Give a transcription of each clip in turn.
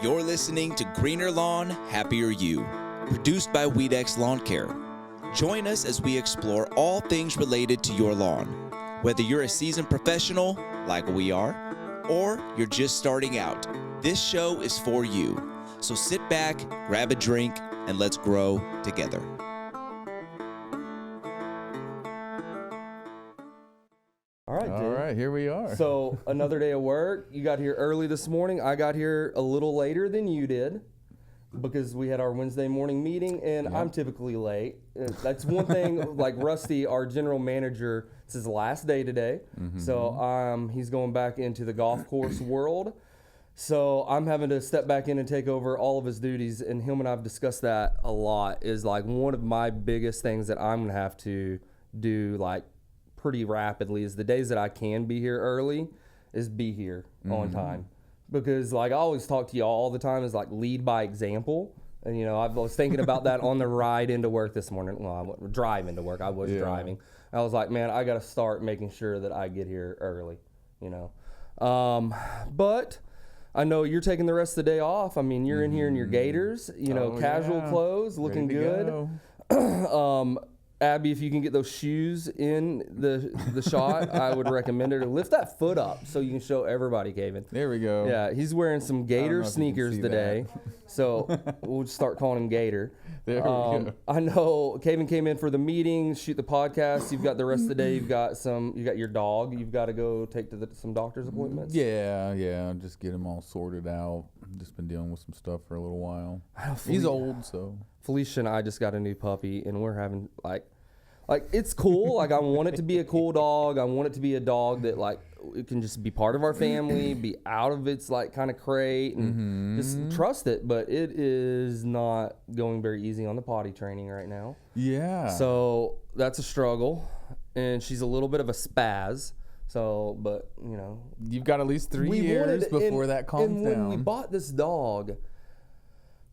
You're listening to Greener Lawn, Happier You, produced by Weedex Lawn Care. Join us as we explore all things related to your lawn. Whether you're a seasoned professional, like we are, or you're just starting out, this show is for you. So sit back, grab a drink, and let's grow together. All right, here we are. So another day of work. You got here early this morning. I got here a little later than you did because we had our Wednesday morning meeting, and I'm typically late. That's one thing, like Rusty, our general manager, it's his last day today. So he's going back into the golf course world. So I'm having to step back in and take over all of his duties, and him and I have discussed that a lot. Is like one of my biggest things that I'm going to have to do, like, pretty rapidly, is the days that I can be here early is be here on time. Because like I always talk to y'all all the time is like lead by example. And you know, I was thinking about that on the ride into work this morning. Well, I wasn't driving to work. I was driving. I was like, man, I got to start making sure that I get here early, you know. But I know you're taking the rest of the day off. I mean, you're in here in your gaiters, you know, casual clothes, looking good. Abby, if you can get those shoes in the shot, I would recommend it. Lift that foot up so you can show everybody, Kaven. There we go. Yeah, he's wearing some Gator sneakers today, so we'll just start calling him Gator. There we go. I know Kaven came in for the meeting, shoot the podcast. You've got the rest of the day. You got your dog. You've got to go take to some doctor's appointments. Yeah. Just get him all sorted out. Just been dealing with some stuff for a little while. He's old, so. Felicia and I just got a new puppy, and we're having like it's cool. Like I want it to be a cool dog. I want it to be a dog that like it can just be part of our family, be out of its like kind of crate, and just trust it. But it is not going very easy on the potty training right now. Yeah. So that's a struggle, and she's a little bit of a spaz. So, but you know, you've got at least 3 years before that calms down. When we bought this dog,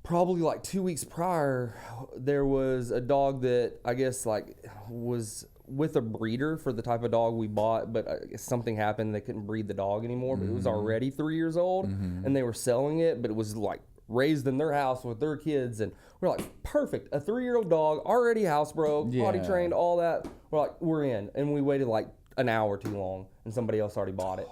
probably like 2 weeks prior, there was a dog that I guess like was with a breeder for the type of dog we bought, but I guess something happened. They couldn't breed the dog anymore, but it was already 3 years old, and they were selling it, but it was like raised in their house with their kids, and we're like, perfect, a 3-year-old dog, already housebroke, potty trained, all that. We're like, we're in, and we waited like an hour too long, and somebody else already bought it.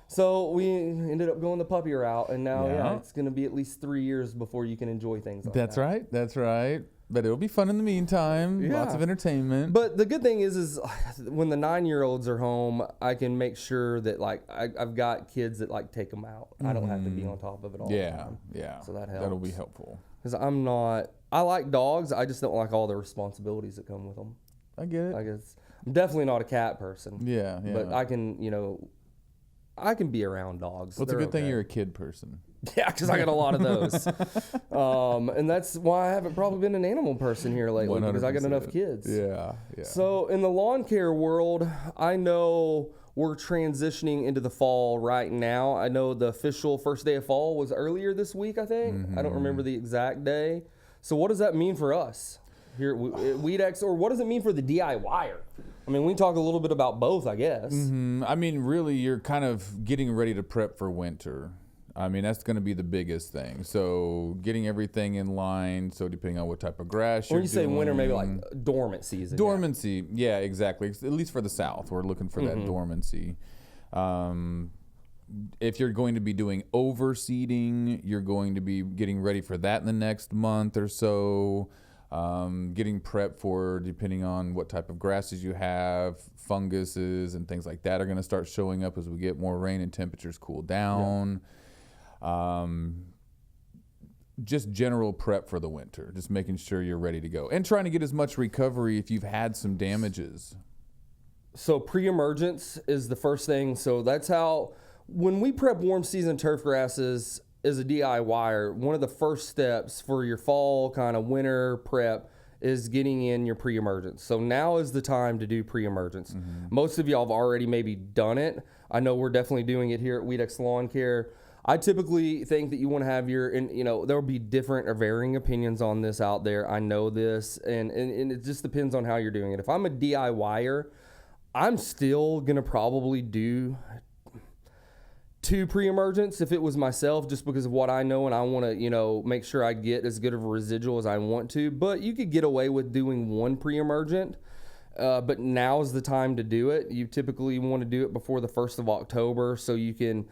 So we ended up going the puppy route, and now it's going to be at least 3 years before you can enjoy things like that. That's right. But it'll be fun in the meantime. Lots of entertainment. But the good thing is when the 9-year-olds are home, I can make sure that like I've got kids that like take them out. I don't have to be on top of it all the time. Yeah. So that helps. That'll be helpful. Because I like dogs. I just don't like all the responsibilities that come with them. I get it. I guess I'm definitely not a cat person. Yeah. But I can be around dogs. Well, it's a good thing you're a kid person. Yeah, because I got a lot of those. And that's why I haven't probably been an animal person here lately, 100%. Because I got enough kids. Yeah. So in the lawn care world, I know we're transitioning into the fall right now. I know the official first day of fall was earlier this week, I think. I don't remember the exact day. So what does that mean for us here at Weedex, or what does it mean for the DIYer? I mean, we can talk a little bit about both, I guess. I mean, really, you're kind of getting ready to prep for winter. I mean, that's going to be the biggest thing. So getting everything in line. So depending on what type of grass you're doing. When you say winter, maybe like dormant season. Dormancy, yeah, exactly. At least for the South, we're looking for that dormancy. If you're going to be doing overseeding, you're going to be getting ready for that in the next month or so. Getting prepped for, depending on what type of grasses you have, funguses and things like that are going to start showing up as we get more rain and temperatures cool down. Just general prep for the winter, just making sure you're ready to go and trying to get as much recovery if you've had some damages. So pre-emergents is the first thing. So that's how, when we prep warm season turf grasses, as a DIYer, one of the first steps for your fall kind of winter prep is getting in your pre-emergents. So now is the time to do pre-emergents. Most of y'all have already maybe done it. I know we're definitely doing it here at Weedex Lawn Care. I typically think that you want to have there will be different or varying opinions on this out there. I know this, and it just depends on how you're doing it. If I'm a DIYer, I'm still going to probably do 2 pre-emergents if it was myself, just because of what I know, and I want to, make sure I get as good of a residual as I want to. But you could get away with doing 1 pre-emergent, but now's the time to do it. You typically want to do it before the 1st of October so you can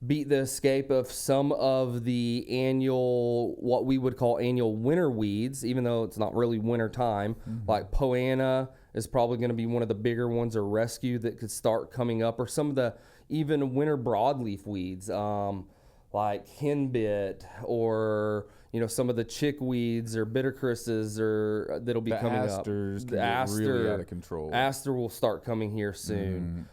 beat the escape of some of the annual, what we would call annual winter weeds, even though it's not really winter time. Like Poana is probably going to be one of the bigger ones, or rescue, that could start coming up, or some of the even winter broadleaf weeds, like henbit, or some of the chickweeds or bittercrisses, or that'll be coming asters up. The aster really out of control. Aster will start coming here soon.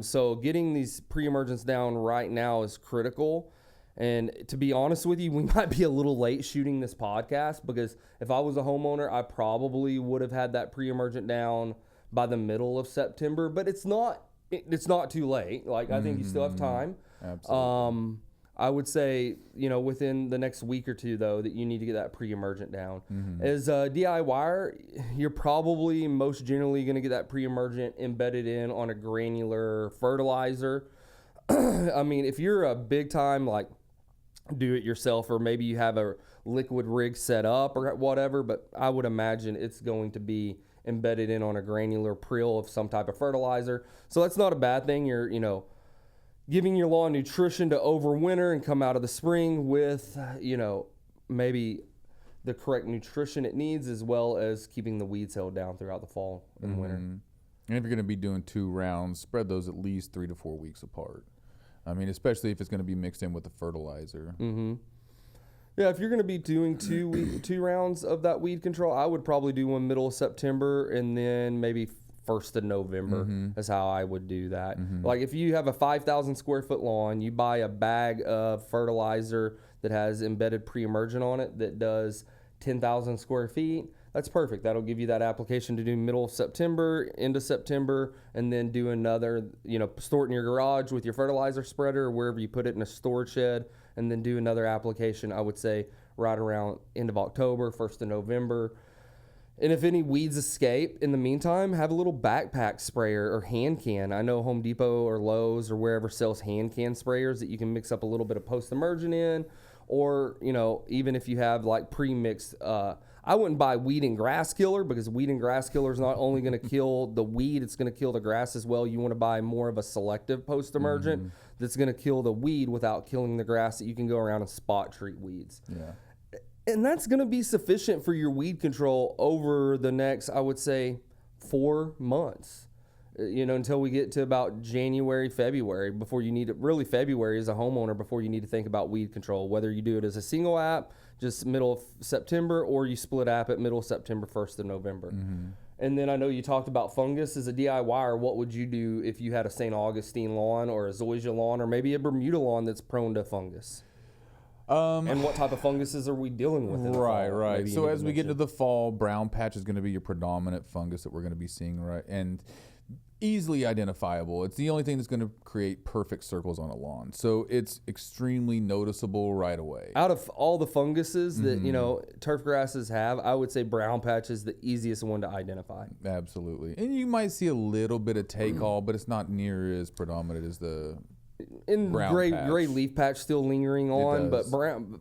So getting these pre-emergents down right now is critical. And to be honest with you, we might be a little late shooting this podcast, because if I was a homeowner, I probably would have had that pre-emergent down by the middle of September. But it's not too late. Like, I think you still have time. Absolutely. I would say, within the next week or two, though, that you need to get that pre-emergent down. As a DIYer, you're probably most generally going to get that pre-emergent embedded in on a granular fertilizer. I mean, if you're a big time, like, do-it-yourself, or maybe you have a liquid rig set up or whatever, but I would imagine it's going to be embedded in on a granular prill of some type of fertilizer. So that's not a bad thing. You're, giving your lawn nutrition to overwinter and come out of the spring with, maybe the correct nutrition it needs, as well as keeping the weeds held down throughout the fall and winter. And if you're going to be doing 2 rounds, spread those at least 3 to 4 weeks apart. I mean, especially if it's going to be mixed in with the fertilizer. Yeah, if you're going to be doing 2 rounds of that weed control, I would probably do one middle of September, and then maybe 1st of November is how I would do that. Like, if you have a 5,000 square foot lawn, you buy a bag of fertilizer that has embedded pre-emergent on it that does 10,000 square feet. That's perfect. That'll give you that application to do middle of September, into September, and then do another, store it in your garage with your fertilizer spreader, or wherever you put it in a storage shed, and then do another application, I would say, right around end of October, 1st of November. And if any weeds escape in the meantime, have a little backpack sprayer or hand can. I know Home Depot or Lowe's or wherever sells hand can sprayers that you can mix up a little bit of post-emergent in. Or, even if you have like pre-mixed, I wouldn't buy weed and grass killer, because weed and grass killer is not only going to kill the weed, it's going to kill the grass as well. You want to buy more of a selective post-emergent that's going to kill the weed without killing the grass, that you can go around and spot treat weeds. Yeah. And that's going to be sufficient for your weed control over the next, I would say, 4 months, until we get to about January, February, before you need it. Really, February as a homeowner, before you need to think about weed control, whether you do it as a single app, just middle of September, or you split app at middle of September, 1st of November. And then I know you talked about fungus. As a DIYer, what would you do if you had a St. Augustine lawn, or a zoysia lawn, or maybe a Bermuda lawn that's prone to fungus? And what type of funguses are we dealing with in the fall? Right. Maybe So as we get into the fall, brown patch is going to be your predominant fungus that we're going to be seeing, right? And easily identifiable. It's the only thing that's going to create perfect circles on a lawn. So it's extremely noticeable right away. Out of all the funguses that, turf grasses have, I would say brown patch is the easiest one to identify. Absolutely. And you might see a little bit of take-all, but it's not near as predominant as the gray leaf patch still lingering on, but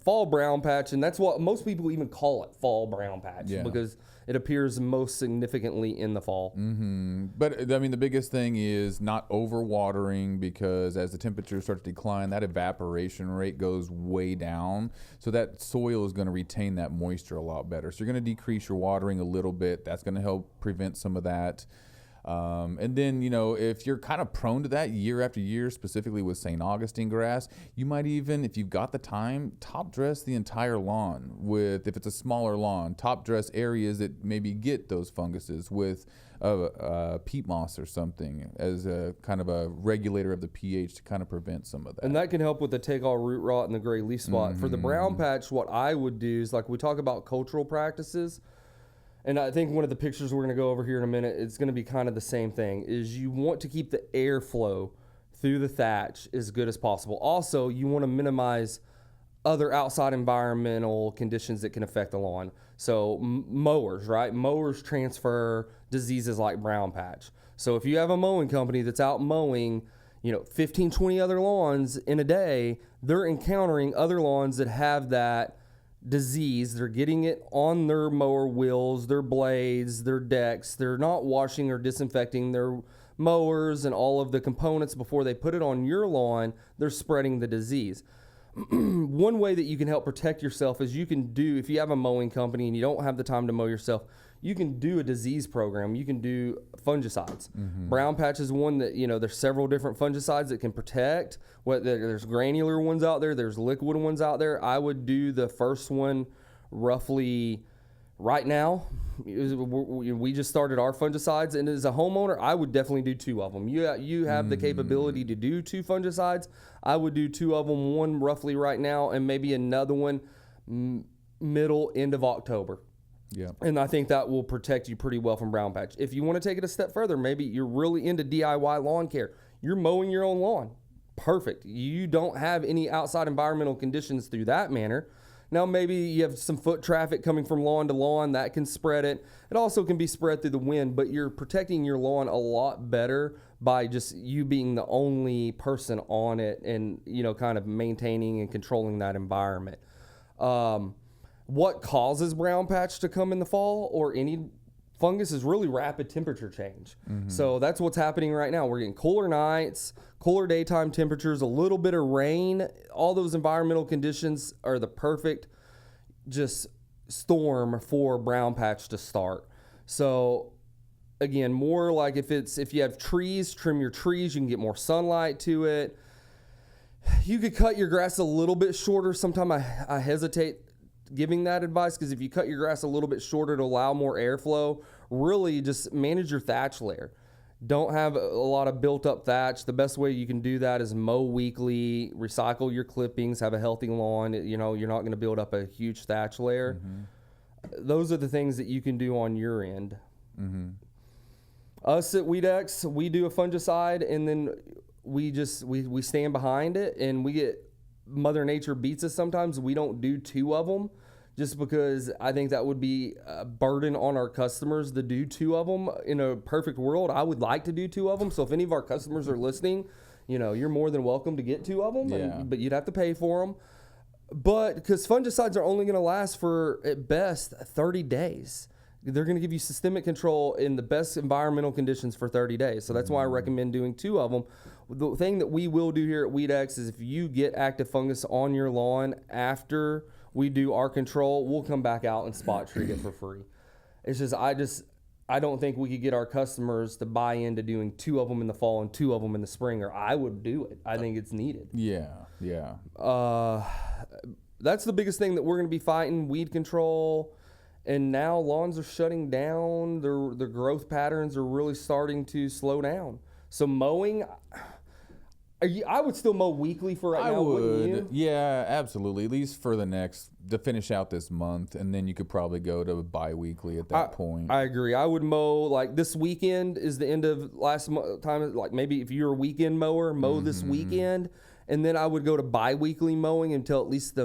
fall brown patch, and that's what most people even call it, fall brown patch, because it appears most significantly in the fall. But I mean, the biggest thing is not overwatering, because as the temperatures start to decline, that evaporation rate goes way down, so that soil is going to retain that moisture a lot better. So you're going to decrease your watering a little bit. That's going to help prevent some of that. And then, if you're kind of prone to that year after year, specifically with St. Augustine grass, you might even, if you've got the time, top dress the entire lawn with, if it's a smaller lawn, top dress areas that maybe get those funguses with peat moss or something as a kind of a regulator of the pH to kind of prevent some of that. And that can help with the take-all root rot and the gray leaf spot. For the brown patch, what I would do is, like we talk about cultural practices, and I think one of the pictures we're going to go over here in a minute, it's going to be kind of the same thing, is you want to keep the airflow through the thatch as good as possible. Also, you want to minimize other outside environmental conditions that can affect the lawn. So mowers, right? Mowers transfer diseases like brown patch. So if you have a mowing company that's out mowing, 15, 20 other lawns in a day, they're encountering other lawns that have that disease. They're getting it on their mower wheels, their blades, their decks. They're not washing or disinfecting their mowers and all of the components before they put it on your lawn. They're spreading the disease. One way that you can help protect yourself is you can do, if you have a mowing company and you don't have the time to mow yourself, you can do a disease program. You can do fungicides. Brown patch is one that, there's several different fungicides that can protect. There's granular ones out there. There's liquid ones out there. I would do the first one roughly right now. We just started our fungicides, and as a homeowner, I would definitely do 2 of them. You have the capability to do 2 fungicides. I would do 2 of them, one roughly right now, and maybe another one end of October. Yeah. And I think that will protect you pretty well from brown patch. If you want to take it a step further, maybe you're really into DIY lawn care. You're mowing your own lawn. Perfect. You don't have any outside environmental conditions through that manner. Now, maybe you have some foot traffic coming from lawn to lawn. That can spread it. It also can be spread through the wind, but you're protecting your lawn a lot better by just you being the only person on it and, kind of maintaining and controlling that environment. What causes brown patch to come in the fall or any fungus is really rapid temperature change. So that's what's happening right now. We're getting cooler nights, cooler daytime temperatures, a little bit of rain. All those environmental conditions are the perfect just storm for brown patch to start. So again, more like if you have trees, trim your trees, you can get more sunlight to it. You could cut your grass a little bit shorter. Sometimes I hesitate giving that advice because if you cut your grass a little bit shorter to allow more airflow, really just manage your thatch layer. Don't have a lot of built up thatch. The best way you can do that is mow weekly, recycle your clippings, have a healthy lawn. You're not going to build up a huge thatch layer. Those are the things that you can do on your end. Us at Weedex, we do a fungicide and then we stand behind it, and we get Mother Nature beats us sometimes. We don't do 2 of them just because I think that would be a burden on our customers to do 2 of them. In a perfect world, I would like to do 2 of them. So if any of our customers are listening, you're more than welcome to get 2 of them, but you'd have to pay for them. But because fungicides are only going to last for at best 30 days. They're going to give you systemic control in the best environmental conditions for 30 days. So that's why I recommend doing 2 of them. The thing that we will do here at Weedex is if you get active fungus on your lawn after we do our control, we'll come back out and spot treat it for free. It's just I don't think we could get our customers to buy into doing 2 of them in the fall and 2 of them in the spring, or I would do it. I think it's needed. Yeah. That's the biggest thing that we're going to be fighting, weed control. And now lawns are shutting down. Their growth patterns are really starting to slow down. So mowing, I would still mow weekly for right now, wouldn't you? Yeah, absolutely. At least for to finish out this month, and then you could probably go to bi-weekly at that point. I agree. I would mow, like this weekend is the end of last time. Like maybe if you're a weekend mower, mow this weekend. And then I would go to bi-weekly mowing until at least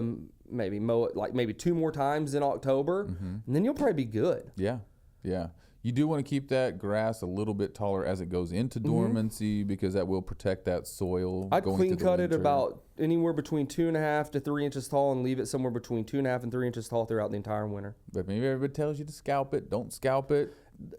maybe mow it like maybe 2 more times in October. And then you'll probably be good. Yeah. You do want to keep that grass a little bit taller as it goes into dormancy because that will protect that soil. I'd clean cut it about anywhere between 2.5 to 3 inches tall and leave it somewhere between 2.5 and 3 inches tall throughout the entire winter. But maybe everybody tells you to scalp it. Don't scalp it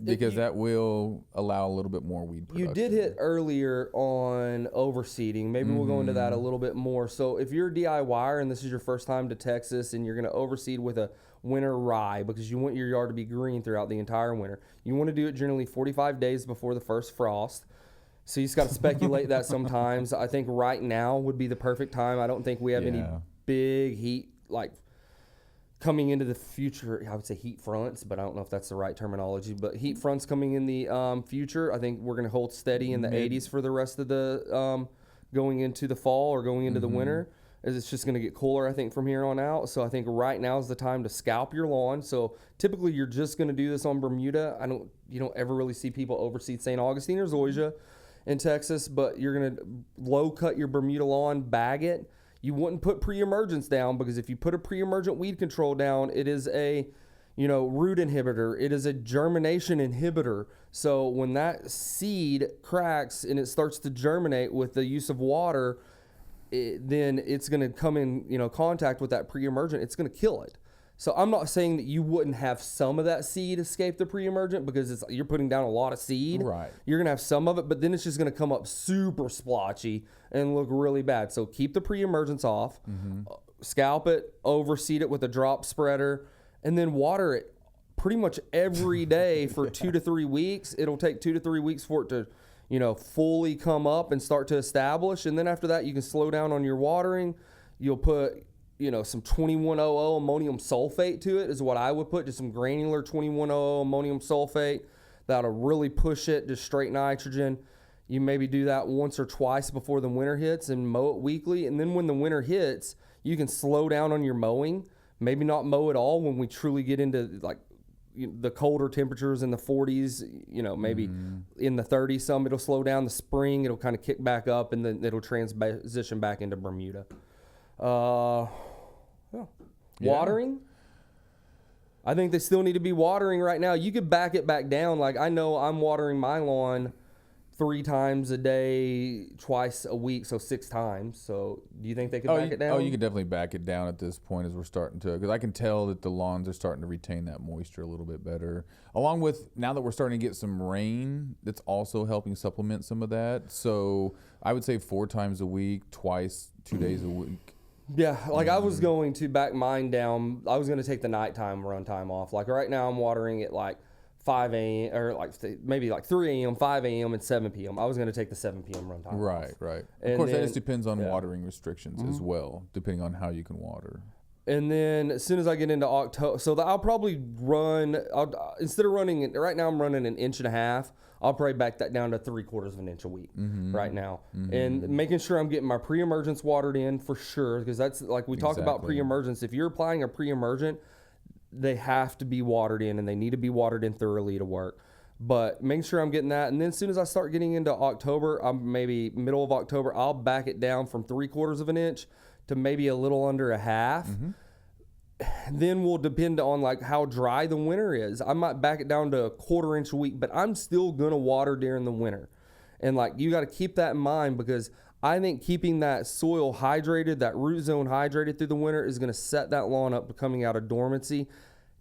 because that will allow a little bit more weed production. You did hit earlier on overseeding. Maybe we'll go into that a little bit more. So if you're a DIYer and this is your first time to Texas and you're going to overseed with a winter rye because you want your yard to be green throughout the entire winter, you want to do it generally 45 days before the first frost. So you just got to speculate that sometimes. I think right now would be the perfect time. I don't think we have any big heat like coming into the future. I would say heat fronts, but I don't know if that's the right terminology. But heat fronts coming in the future. I think we're going to hold steady in the 80s for the rest of the going into the fall or going into the winter. It's just going to get cooler, I think, from here on out. So I think right now is the time to scalp your lawn. So typically you're just going to do this on Bermuda. You don't ever really see people overseed St. Augustine or Zoysia in Texas, but you're going to low cut your Bermuda lawn, bag it. You wouldn't put pre-emergents down because if you put a pre-emergent weed control down, it is root inhibitor. It is a germination inhibitor. So when that seed cracks and it starts to germinate with the use of water, then it's going to come in, contact with that pre-emergent. It's going to kill it. So I'm not saying that you wouldn't have some of that seed escape the pre-emergent because you're putting down a lot of seed. Right. You're going to have some of it, but then it's just going to come up super splotchy and look really bad. So keep the pre-emergents off, scalp it, overseed it with a drop spreader, and then water it pretty much every day for 2 to 3 weeks. It'll take 2 to 3 weeks for it to fully come up and start to establish. And then after that, you can slow down on your watering. You'll put, some 2100 ammonium sulfate to it is what I would put, just some granular 2100 ammonium sulfate. That'll really push it, just straight nitrogen. You maybe do that once or twice before the winter hits and mow it weekly. And then when the winter hits, you can slow down on your mowing. Maybe not mow at all when we truly get into the colder temperatures in the 40s, maybe in the 30s, some it'll slow down. The spring, it'll kind of kick back up, and then it'll transition back into Bermuda. Watering. I think they still need to be watering right now. You could back it back down. Like I know I'm watering my lawn 3 times a day, twice a week, so 6 times. So do you think they could back it down? Oh, you could definitely back it down at this point as we're starting to, because I can tell that the lawns are starting to retain that moisture a little bit better. Along with, now that we're starting to get some rain, that's also helping supplement some of that. So I would say 4 times a week, twice, 2 days a week. Yeah, like I was going to back mine down. I was going to take the nighttime run time off. Like right now I'm watering at like 5 a.m. or maybe 3 a.m., 5 a.m., and 7 p.m. I was going to take the 7 p.m. run time Right, off. right. And of course, then, that just depends on watering restrictions as well, depending on how you can water. And then as soon as I get into October, so I'll probably run, instead of running it, right now I'm running 1.5 inches. I'll probably back that down to 3/4 of an inch a week right now. And making sure I'm getting my pre-emergents watered in for sure, because that's like we talk about pre-emergents. If you're applying a pre-emergent, they have to be watered in, and they need to be watered in thoroughly to work. But making sure I'm getting that. And then as soon as I start getting into October, maybe middle of October, I'll back it down from 3/4 of an inch to maybe a little under a half. Then we'll depend on like how dry the winter is. I might back it down to 1/4 inch a week, but I'm still going to water during the winter. And like, you got to keep that in mind, because I think keeping that soil hydrated, that root zone hydrated through the winter is going to set that lawn up coming out of dormancy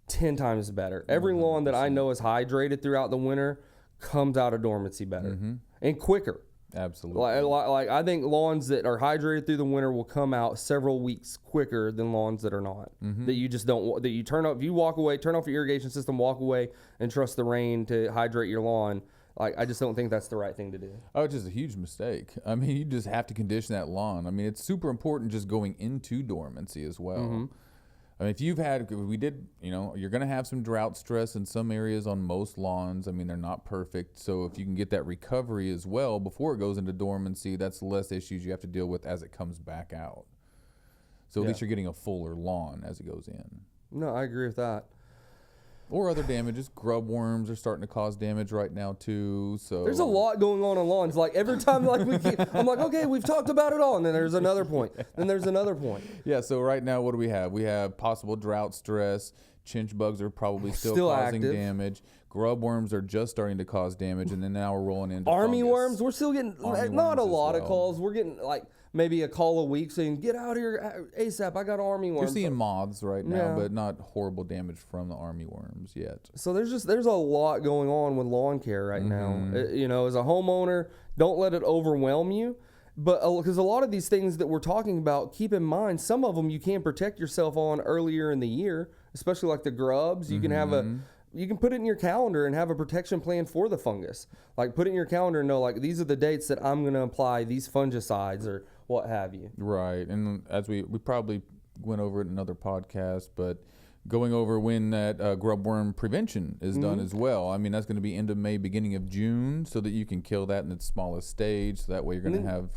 10 times better. Every 100%. Lawn that I know is hydrated throughout the winter comes out of dormancy better and quicker. Absolutely. Like I think lawns that are hydrated through the winter will come out several weeks quicker than lawns that are not. That you just don't, that you turn off, if you walk away, turn off your irrigation system, walk away and trust the rain to hydrate your lawn. Like, I just don't think that's the right thing to do. Oh, it's just a huge mistake. I mean, you just have to condition that lawn. I mean, it's super important just going into dormancy as well. I mean, if you've had, you're going to have some drought stress in some areas on most lawns. I mean, they're not perfect. So if you can get that recovery as well before it goes into dormancy, that's less issues you have to deal with as it comes back out. So at least you're getting a fuller lawn as it goes in. No, I agree with that. Or other damages. Grub worms are starting to cause damage right now too. So there's a lot going on lawns. Like every time, like I'm like, okay, we've talked about it all, and then there's another point. Then there's another point. Yeah. So right now, what do we have? We have possible drought stress. Chinch bugs are probably still causing active. Damage. Grub worms are just starting to cause damage, and then now we're rolling into army fungus. worms. We're still getting not a lot of calls. We're getting like maybe a call a week saying, get out here ASAP, I got army worms. You're seeing moths right now, but not horrible damage from the army worms yet. So there's a lot going on with lawn care right now. As a homeowner, don't let it overwhelm you. But because a lot of these things that we're talking about, keep in mind, some of them you can protect yourself on earlier in the year, especially like the grubs. You can have you can put it in your calendar and have a protection plan for the fungus. Like put it in your calendar and know, like, these are the dates that I'm going to apply these fungicides or what have you. Right. And as we probably went over it in another podcast, but going over when that grub worm prevention is done as well. I mean, that's going to be end of May, beginning of June, so that you can kill that in its smallest stage. So that way you're going to have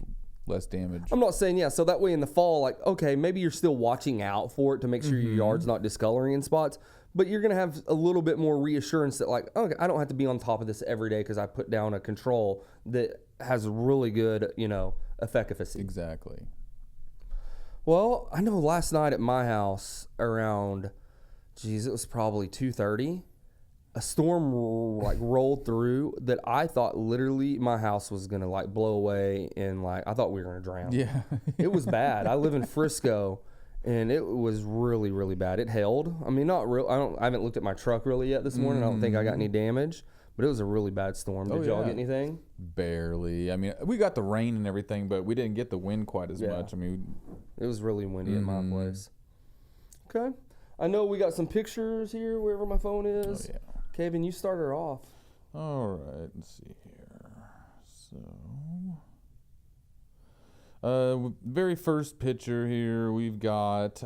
less damage. I'm not saying, so that way in the fall, like, okay, maybe you're still watching out for it to make sure your yard's not discoloring in spots, but you're going to have a little bit more reassurance that, like, okay, I don't have to be on top of this every day because I put down a control that has really good, efficacy. Exactly. Well, I know last night at my house around geez, it was probably 2:30. A storm like rolled through that I thought literally my house was gonna like blow away, and like I thought we were gonna drown. Yeah. It was bad. I live in Frisco, and it was really, really bad. It held. I mean, not real. I haven't looked at my truck really yet this morning. I don't think I got any damage, but it was a really bad storm. Did y'all get anything? Barely. I mean, we got the rain and everything, but we didn't get the wind quite as much. I mean, it was really windy in my place. Okay. I know we got some pictures here wherever my phone is. Oh, yeah. Kevin, you start her off. All right, let's see here. So, very first picture here we've got,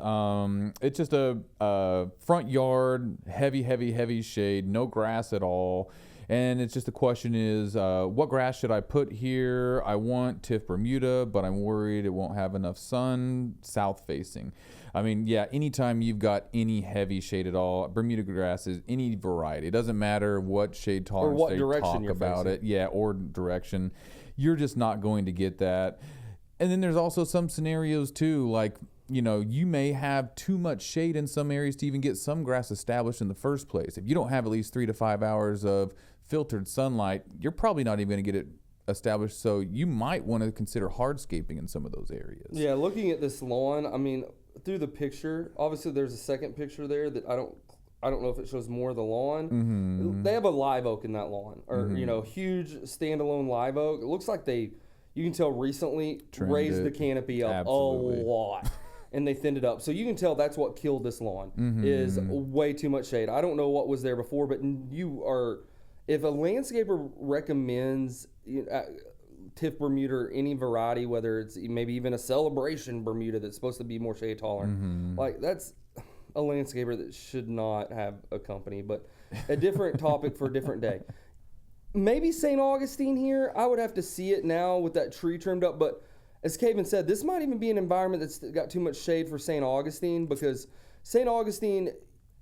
it's just a front yard, heavy shade, no grass at all. And it's just the question is, what grass should I put here? I want Tif Bermuda, but I'm worried it won't have enough sun, south facing. I mean, yeah, anytime you've got any heavy shade at all, Bermuda grass is any variety. It doesn't matter what shade tolerance they talk about it. Yeah, or direction. You're just not going to get that. And then there's also some scenarios too, like, you know, you may have too much shade in some areas to even get some grass established in the first place. If you don't have at least 3 to 5 hours of filtered sunlight, you're probably not even going to get it established. So you might want to consider hardscaping in some of those areas. Yeah, looking at this lawn, I mean, through the picture, obviously there's a second picture there that I don't know if it shows more of the lawn. Mm-hmm. They have a live oak in that lawn, or you know, huge standalone live oak. It looks like you can tell recently raised the canopy up a lot. And they thinned it up. So you can tell that's what killed this lawn, is way too much shade. I don't know what was there before, but if a landscaper recommends Tif Bermuda or any variety, whether it's maybe even a celebration Bermuda that's supposed to be more shade tolerant, like that's a landscaper that should not have a company, but a different topic for a different day. Maybe St. Augustine here, I would have to see it now with that tree trimmed up, but as Kevin said, this might even be an environment that's got too much shade for St. Augustine, because St. Augustine,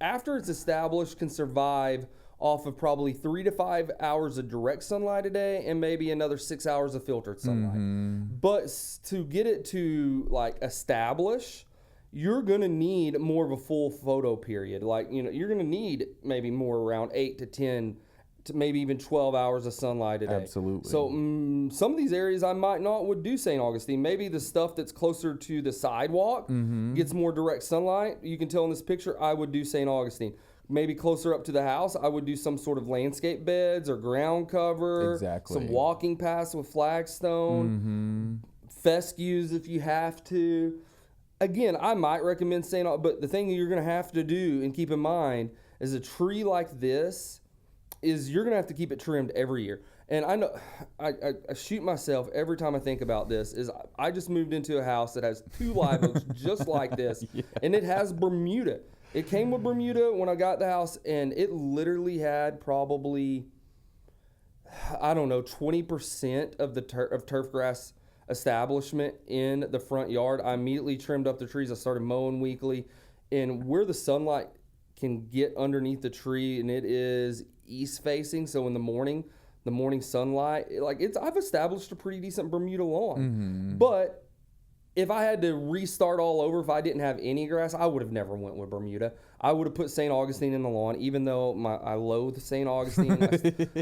after it's established, can survive off of probably 3 to 5 hours of direct sunlight a day and maybe another 6 hours of filtered sunlight. But to get it to like establish, you're going to need more of a full photo period. Like, you know, you're going to need maybe more around 8 to 10 to maybe even 12 hours of sunlight a day. Absolutely. So some of these areas I might not would do St. Augustine. Maybe the stuff that's closer to the sidewalk gets more direct sunlight. You can tell in this picture, I would do St. Augustine. Maybe closer up to the house, I would do some sort of landscape beds or ground cover. Exactly. Some walking paths with flagstone. Fescues if you have to. Again, I might recommend St. Augustine, but the thing you're going to have to do and keep in mind is a tree like this is you're going to have to keep it trimmed every year. And I know I shoot myself every time I think about this. Is I just moved into a house that has 2 live oaks just like this, and it has Bermuda. It came with Bermuda when I got the house, and it literally had probably, I don't know, 20% of the turf grass establishment in the front yard. I immediately trimmed up the trees. I started mowing weekly, and where the sunlight can get underneath the tree, and it is east facing, so in the morning sunlight, I've established a pretty decent Bermuda lawn. But if I had to restart all over, if I didn't have any grass, I would have never went with Bermuda. I would have put St. Augustine in the lawn, even though I loathe St. Augustine.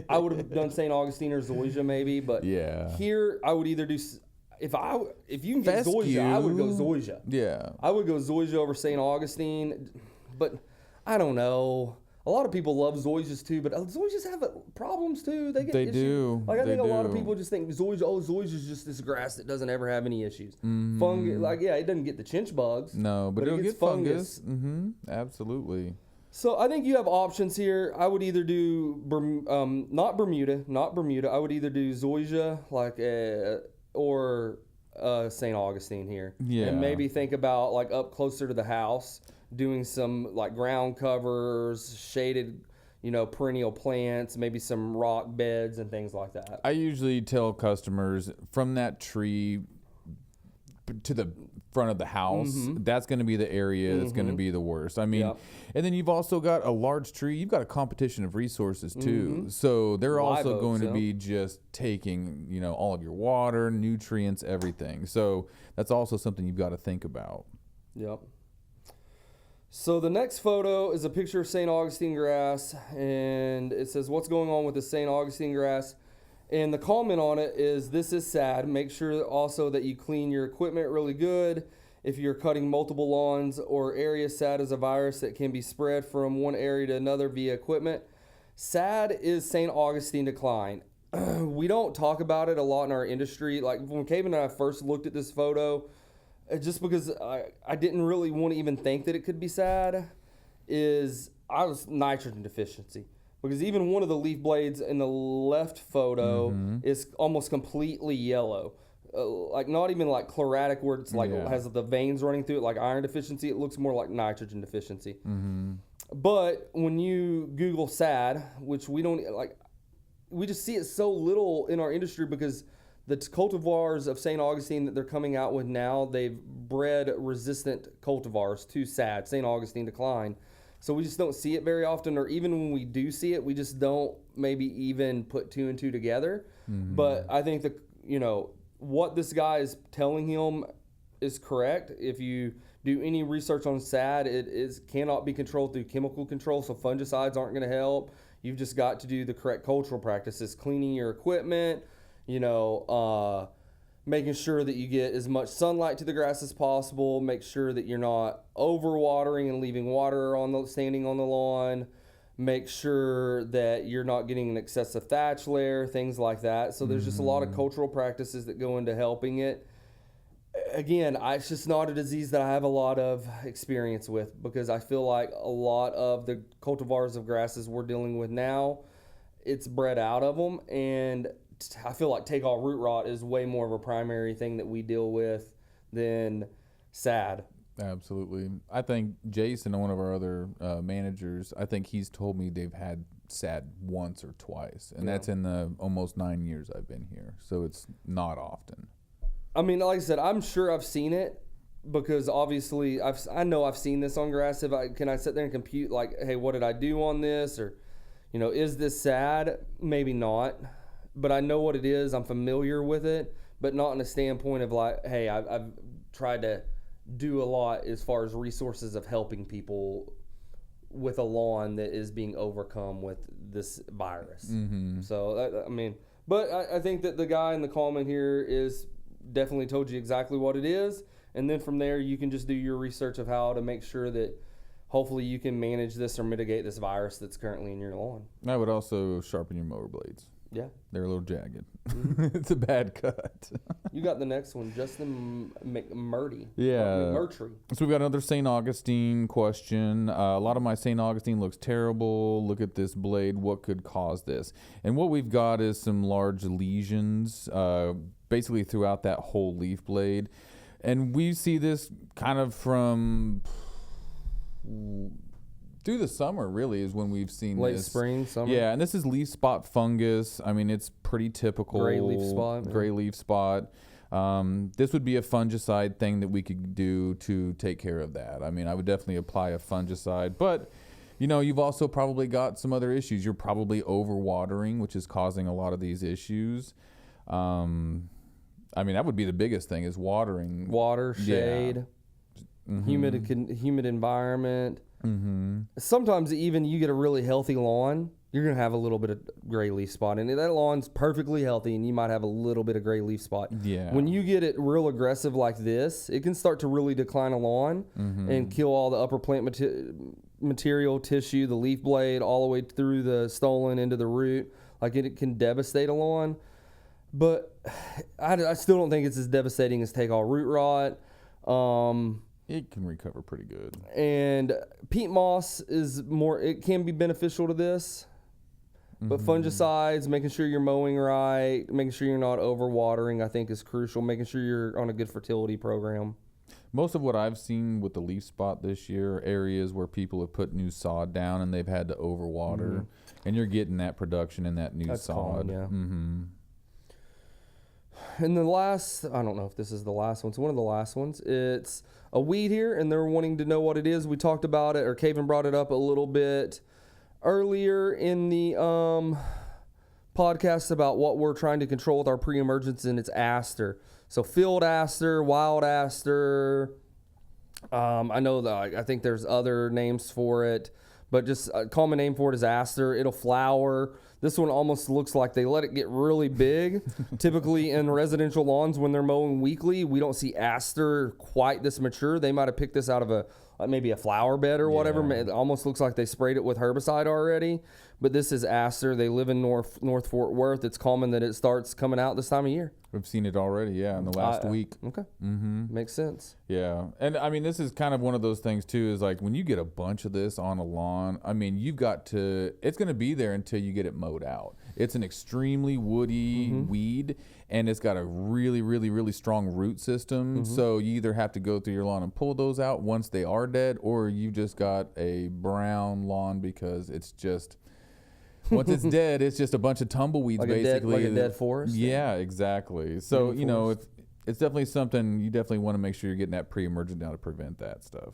I would have done St. Augustine or zoysia maybe, but here I would either do. If you can get zoysia, I would go zoysia. Yeah, I would go zoysia over St. Augustine, but I don't know. A lot of people love zoysias too, but zoysias have problems too. They do. Like I think a lot of people just think zoysia is just this grass that doesn't ever have any issues. Fungus, it doesn't get the chinch bugs. No, but it'll get fungus. Absolutely. So I think you have options here. I would either do not Bermuda. I would either do zoysia or St. Augustine here. Yeah. And maybe think about like up closer to the house, doing some like ground covers, shaded, perennial plants, maybe some rock beds and things like that. I usually tell customers from that tree to the front of the house, that's going to be the area that's going to be the worst. I mean, and then you've also got a large tree. You've got a competition of resources too. So they're also going to be just taking, all of your water, nutrients, everything. So that's also something you've got to think about. Yep. So the next photo is a picture of St. Augustine grass, and it says, what's going on with the St. Augustine grass? And the comment on it is, this is sad. Make sure also that you clean your equipment really good. If you're cutting multiple lawns or areas, SAD is a virus that can be spread from one area to another via equipment. SAD is St. Augustine decline. We don't talk about it a lot in our industry. Like when Kevin and I first looked at this photo, just because I didn't really want to even think that it could be SAD, is I was nitrogen deficiency. Because even one of the leaf blades in the left photo is almost completely yellow. Like not even like chlorotic where it's like has the veins running through it like iron deficiency. It looks more like nitrogen deficiency. But when you Google SAD, which we don't like, we just see it so little in our industry because the cultivars of St. Augustine that they're coming out with now, they've bred resistant cultivars to SAD, St. Augustine decline. So we just don't see it very often, or even when we do see it, we just don't maybe even put two and two together. But I think that, you know, what this guy is telling him is correct. If you do any research on SAD, cannot be controlled through chemical control, so fungicides aren't going to help. You've just got to do the correct cultural practices, cleaning your equipment, you know, making sure that you get as much sunlight to the grass as possible, make sure that you're not overwatering and leaving water standing on the lawn, make sure that you're not getting an excessive thatch layer, things like that. So there's just a lot of cultural practices that go into helping it. Again, it's just not a disease that I have a lot of experience with because I feel like a lot of the cultivars of grasses we're dealing with now, it's bred out of them, and I feel like take-all root rot is way more of a primary thing that we deal with than SAD. Absolutely. I think Jason, one of our other managers, I think he's told me they've had SAD once or twice, and that's in the almost 9 years I've been here, so it's not often. I mean, like I said, I'm sure I've seen it because obviously I know I've seen this on grass. Can I sit there and compute like, hey, what did I do on this, or you know, is this SAD? Maybe not. But I know what it is. I'm familiar with it, but not in a standpoint of like, hey, I've tried to do a lot as far as resources of helping people with a lawn that is being overcome with this virus. So, I mean, but I think that the guy in the comment here is definitely told you exactly what it is. And then from there, you can just do your research of how to make sure that hopefully you can manage this or mitigate this virus that's currently in your lawn. I would also sharpen your mower blades. Yeah. They're a little jagged. It's a bad cut. You got the next one, Justin McMurtry. Yeah. McMurtry. So we've got another St. Augustine question. A lot of my St. Augustine looks terrible. Look at this blade. What could cause this? And what we've got is some large lesions basically throughout that whole leaf blade. And we see this kind of from through the summer, really, is when we've seen late this. spring, summer. Yeah, and this is leaf spot fungus. I mean, it's pretty typical. Gray leaf spot. Gray leaf spot. This would be a fungicide thing that we could do to take care of that. I mean, I would definitely apply a fungicide, but you know, you've also probably got some other issues. You're probably overwatering, which is causing a lot of these issues. I mean, that would be the biggest thing is watering. Water, shade, humid environment. Sometimes even you get a really healthy lawn, you're going to have a little bit of gray leaf spot. And that lawn's perfectly healthy, and you might have a little bit of gray leaf spot. Yeah. When you get it real aggressive like this, it can start to really decline a lawn and kill all the upper plant material, tissue, the leaf blade, all the way through the stolon into the root. Like it can devastate a lawn. But I still don't think it's as devastating as take-all root rot. It can recover pretty good. And peat moss it can be beneficial to this. But fungicides, making sure you're mowing right, making sure you're not overwatering, I think is crucial. Making sure you're on a good fertility program. Most of what I've seen with the leaf spot this year are areas where people have put new sod down and they've had to overwater. And you're getting that production in that new sod. Common, yeah. And the last, I don't know if this is the last one. It's one of the last ones. It's a weed here, and they're wanting to know what it is. We talked about it, or Kaven brought it up a little bit earlier in the podcast about what we're trying to control with our pre-emergents, and it's aster. So field aster, wild aster, I know that I think there's other names for it, but just a common name for it is aster. It'll flower. This one almost looks like they let it get really big. Typically in residential lawns when they're mowing weekly, we don't see aster quite this mature. They might have picked this out of maybe a flower bed or whatever. It almost looks like they sprayed it with herbicide already. But this is aster. They live in North Fort Worth. It's common that it starts coming out this time of year. We've seen it already, in the last week. Okay. Mm-hmm. Makes sense. Yeah. And I mean, this is kind of one of those things too, is like when you get a bunch of this on a lawn, I mean, it's going to be there until you get it mowed out. It's an extremely woody weed, and it's got a really, really, really strong root system. So you either have to go through your lawn and pull those out once they are dead, or you just got a brown lawn because it's just... Once it's dead, it's just a bunch of tumbleweeds, like basically. Like a dead forest? Yeah, exactly. So, it's definitely something you definitely want to make sure you're getting that pre-emergent down to prevent that stuff.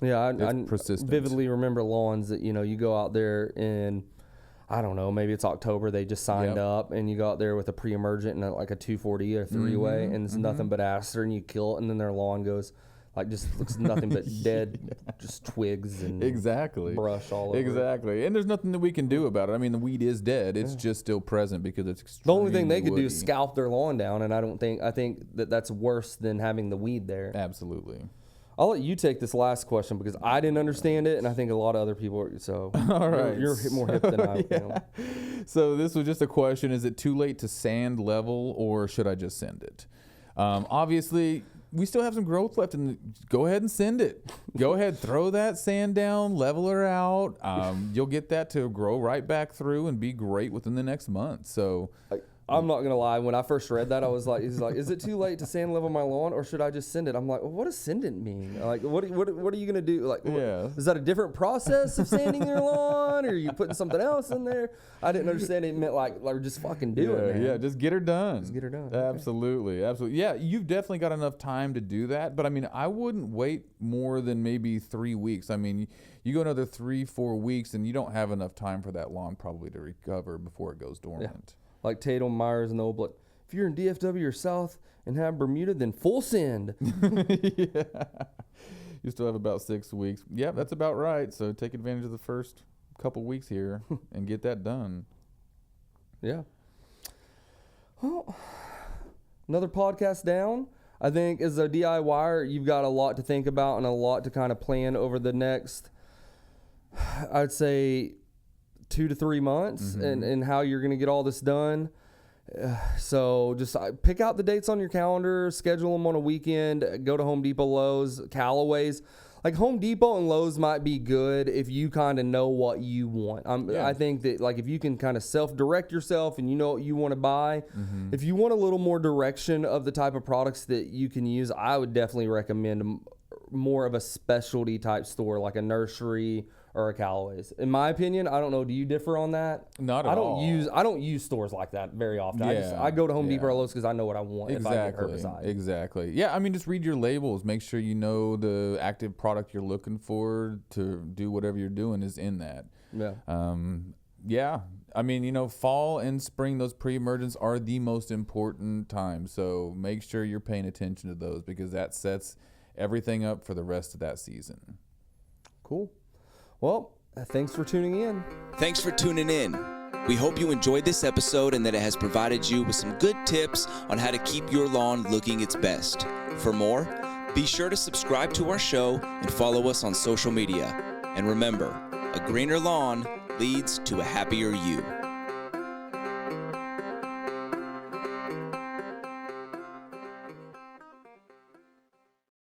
Yeah, I persistent. Vividly remember lawns that, you go out there and, I don't know, maybe it's October, they just signed up, and you go out there with a pre-emergent and like a 240 or 3-way, and it's nothing but aster, and you kill it, and then their lawn goes... just looks nothing but dead, just twigs and brush all over. Exactly. And there's nothing that we can do about it. I mean, the weed is dead. It's just still present because it's extremely The only thing they could woody. do is scalp their lawn down, and I think that's worse than having the weed there. Absolutely. I'll let you take this last question because I didn't understand it, and I think a lot of other people are. So all right. You're more hip than I am. So this was just a question. Is it too late to sand level, or should I just send it? Obviously... We still have some growth left, and go ahead and send it. Go ahead, throw that sand down, level her out. You'll get that to grow right back through and be great within the next month. So, I'm not gonna lie. When I first read that, I was like, "He's like, is it too late to sand level my lawn, or should I just send it?" I'm like, well, "What does send it mean? Like, what are you gonna do? Like, is that a different process of sanding your lawn, or are you putting something else in there?" I didn't understand it meant like just fucking do it, man. Yeah, just get her done. Just get her done. Absolutely, absolutely. Yeah, you've definitely got enough time to do that. But I mean, I wouldn't wait more than maybe 3 weeks. I mean, you go another 3-4 weeks, and you don't have enough time for that lawn probably to recover before it goes dormant. Like Tatum, Myers, and Oblett. If you're in DFW or South and have Bermuda, then full send. Yeah. You still have about 6 weeks. Yeah, that's about right. So take advantage of the first couple weeks here and get that done. Yeah. Well, another podcast down. I think as a DIYer, you've got a lot to think about and a lot to kind of plan over the next, I'd say, 2 to 3 months and how you're going to get all this done. So just pick out the dates on your calendar, schedule them on a weekend, go to Home Depot, Lowe's, Callaway's. Like Home Depot and Lowe's might be good if you kind of know what you want. I think that like if you can kind of self-direct yourself and you know what you want to buy, if you want a little more direction of the type of products that you can use, I would definitely recommend more of a specialty type store like a nursery or a Callaway's. In my opinion, I don't know. Do you differ on that? Not at all. I don't use stores like that very often. I go to Home Depot or Lowe's because I know what I want. Exactly. If I get herbicide. Exactly. Yeah. I mean, just read your labels. Make sure you know the active product you're looking for to do whatever you're doing is in that. Yeah. Yeah. I mean, fall and spring, those pre-emergents are the most important time. So make sure you're paying attention to those because that sets everything up for the rest of that season. Cool. Well, thanks for tuning in. Thanks for tuning in. We hope you enjoyed this episode and that it has provided you with some good tips on how to keep your lawn looking its best. For more, be sure to subscribe to our show and follow us on social media. And remember, a greener lawn leads to a happier you.